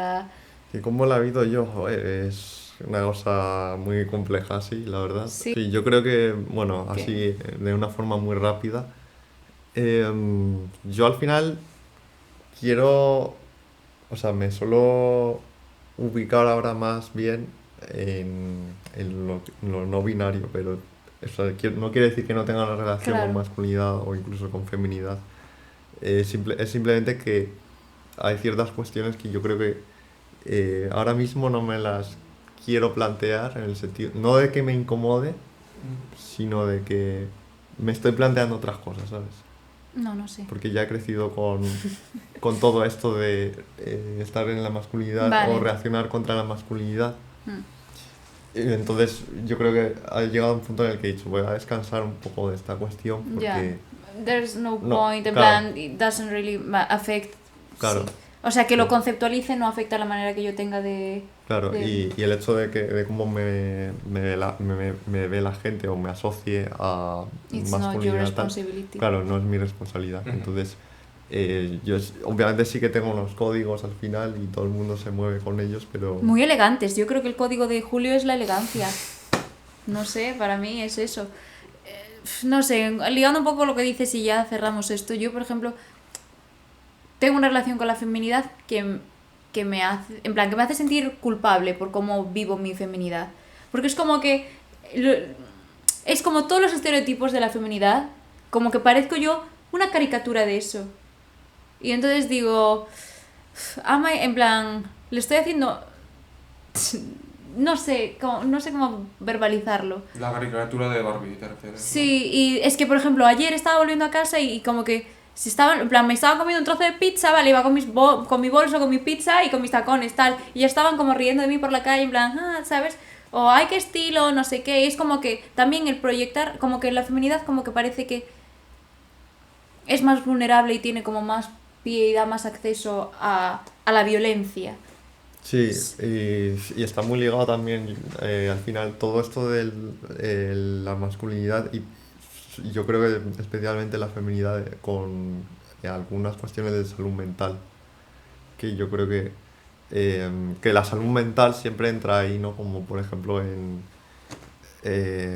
Que cómo la he vivido yo, joder, es una cosa muy compleja, sí, la verdad.
Sí.
Sí, yo creo que, bueno,
¿Qué?
así de una forma muy rápida, yo al final quiero, o sea, me suelo ubicar ahora más bien en lo no binario, pero o sea, no quiere decir que no tenga una relación
Claro.
con masculinidad o incluso con feminidad. Es simplemente que hay ciertas cuestiones que yo creo que ahora mismo no me las quiero plantear en el sentido, no de que me incomode, sino de que me estoy planteando otras cosas, ¿sabes?
No sé.
Porque ya he crecido con todo esto de estar en la masculinidad
Vale.
o reaccionar contra la masculinidad.
Hmm.
Entonces yo creo que ha llegado un punto en el que he dicho, voy a descansar un poco de esta cuestión porque...
Ya. There's no
No,
point, en
claro.
plan, it doesn't really affect.
Claro.
Sí. O sea, que lo
Sí.
conceptualice no afecta a la manera que yo tenga de...
Claro,
de-
y el hecho de cómo me ve la gente o me asocie a
It's not your
masculinidad tal,
responsibility.
claro, no es mi responsabilidad.
Ujú.
Entonces, obviamente sí que tengo unos códigos al final y todo el mundo se mueve con ellos, pero...
Muy elegantes. Yo creo que el código de Julio es la elegancia. No sé, para mí es eso. No sé, ligando un poco lo que dices y ya cerramos esto. Yo, por ejemplo, tengo una relación con la feminidad que me hace, en plan, que me hace sentir culpable por cómo vivo mi feminidad. Porque es como que es como todos los estereotipos de la feminidad, como que parezco yo una caricatura de eso. Y entonces digo, en plan, le estoy haciendo, no sé cómo verbalizarlo.
La caricatura de Barbie, te refieres, ¿no?
Sí, y es que, por ejemplo, ayer estaba volviendo a casa y como que en plan, me estaba comiendo un trozo de pizza, vale, iba con con mi bolso, con mi pizza y con mis tacones, tal, y ya estaban como riendo de mí por la calle, en plan, ¿sabes? O ay, qué estilo, no sé qué, y es como que también el proyectar, como que la feminidad como que parece que es más vulnerable y tiene como más pie y da más acceso a la violencia.
Sí, y está muy ligado también al final todo esto de la masculinidad y yo creo que especialmente la feminidad con algunas cuestiones de salud mental, que yo creo que la salud mental siempre entra ahí, ¿no? Como por ejemplo en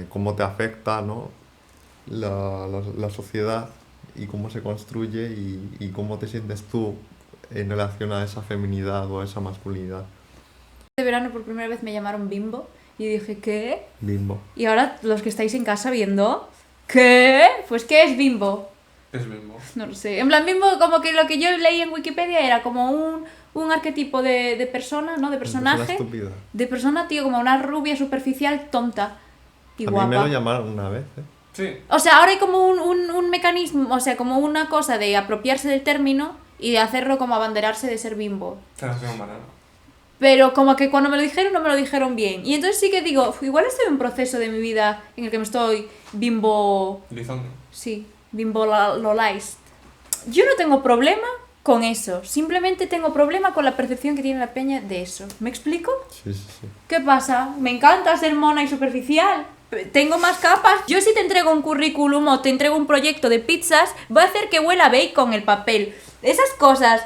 cómo te afecta, ¿no? la sociedad y cómo se construye y cómo te sientes tú en relación a esa feminidad o a esa masculinidad.
Este verano por primera vez me llamaron bimbo y dije, ¿qué?
Bimbo.
Y ahora los que estáis en casa viendo, ¿qué? Pues ¿qué es bimbo?
Es mismo.
No lo sé. En plan, bimbo, como que lo que yo leí en Wikipedia era como un arquetipo de persona, ¿no? De
Persona
personaje.
estúpida.
De persona, tío, como una rubia superficial tonta y
A
guapa.
mí me lo llamaron una vez, ¿eh?
Sí.
O sea, ahora hay como un mecanismo, o sea, como una cosa de apropiarse del término y de hacerlo como abanderarse de ser bimbo.
Generación banana.
pero como que cuando me lo dijeron no me lo dijeron bien. Y entonces sí que digo, igual estoy en un proceso de mi vida en el que me estoy bimbolized. Yo no tengo problema con eso, simplemente tengo problema con la percepción que tiene la peña de eso. ¿Me explico?
Sí, sí, sí.
¿Qué pasa? Me encanta ser mona y superficial. Tengo más capas. Yo si te entrego un currículum o te entrego un proyecto de pizzas, voy a hacer que huela a bacon el papel. Esas cosas.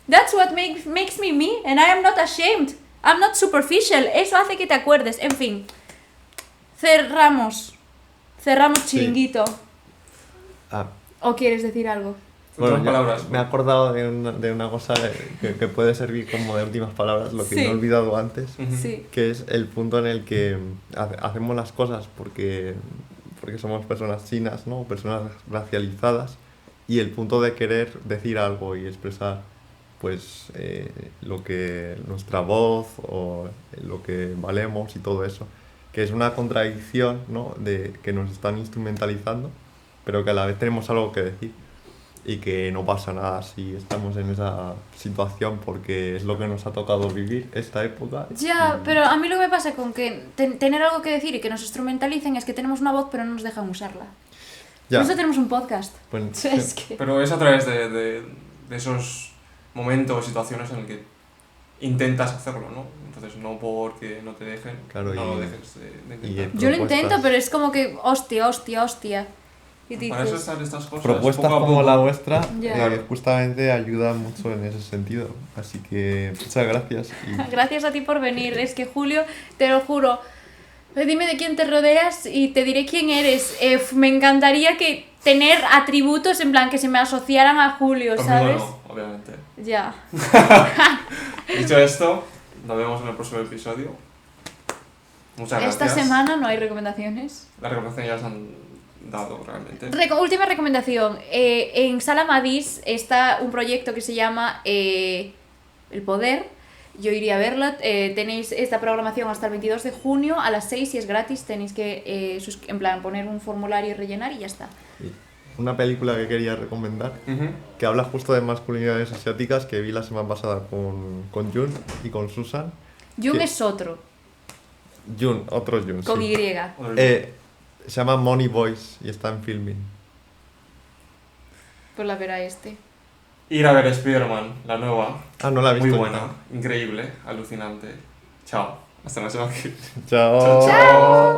That's what makes me me, and I am not ashamed. I'm not superficial. Eso hace que te acuerdes. En fin. Cerramos
Sí.
chiringuito.
Ah,
¿O quieres decir algo?
Últimas
ya
palabras.
me he acordado de una cosa que puede servir como de últimas palabras, lo que
Sí.
no he olvidado antes,
Sí.
que es el punto en el que hacemos las cosas porque somos personas chinas, ¿no? Personas racializadas, y el punto de querer decir algo y expresar pues lo que nuestra voz o lo que valemos y todo eso, que es una contradicción, ¿no? De que nos están instrumentalizando, pero que a la vez tenemos algo que decir. Y que no pasa nada si estamos en esa situación porque es lo que nos ha tocado vivir esta época.
Ya, pero a mí lo que me pasa con que tener algo que decir y que nos instrumentalicen es que tenemos una voz pero no nos dejan usarla.
Ya,
Por eso tenemos un podcast.
pues,
Es que...
Pero es a través de esos momentos, situaciones en el que intentas hacerlo, ¿no? Entonces no porque no te dejen,
Claro,
no
y-
lo dejes de intentar.
Yo lo
propuestas-
intento, pero es como que hostia. Y
Para eso
dices,
están estas cosas.
propuestas
poco a
como
poco.
la vuestra
Ya.
justamente ayudan mucho en ese sentido. Así que muchas gracias. Y
gracias a ti por venir. Es que Julio, te lo juro, dime de quién te rodeas y te diré quién eres. Me encantaría que tener atributos en plan que se me asociaran a Julio,
Conmigo
¿sabes?
no, obviamente.
Ya.
Dicho esto, nos vemos en el próximo episodio. Muchas gracias.
Esta semana no hay recomendaciones.
Las recomendaciones ya las han dado realmente.
Última recomendación. En Sala Madís está un proyecto que se llama El Poder. Yo iría a verlo. Tenéis esta programación hasta el 22 de junio a las 6 y es gratis. Tenéis que en plan poner un formulario y rellenar y ya está.
una película que quería recomendar,
Ujú.
que habla justo de masculinidades asiáticas, que vi la semana pasada con Jun y con Susan.
Jung
¿Qué?
es otro,
Jun, otro Jun,
con
sí.
Y.
Se llama Money Boys y está en Filming.
Pues la verá este.
Ir a ver Spider-Man, la nueva.
Ah, no la he visto.
Muy buena, increíble, alucinante. Chao. Hasta la semana que viene.
Chao.
Chao.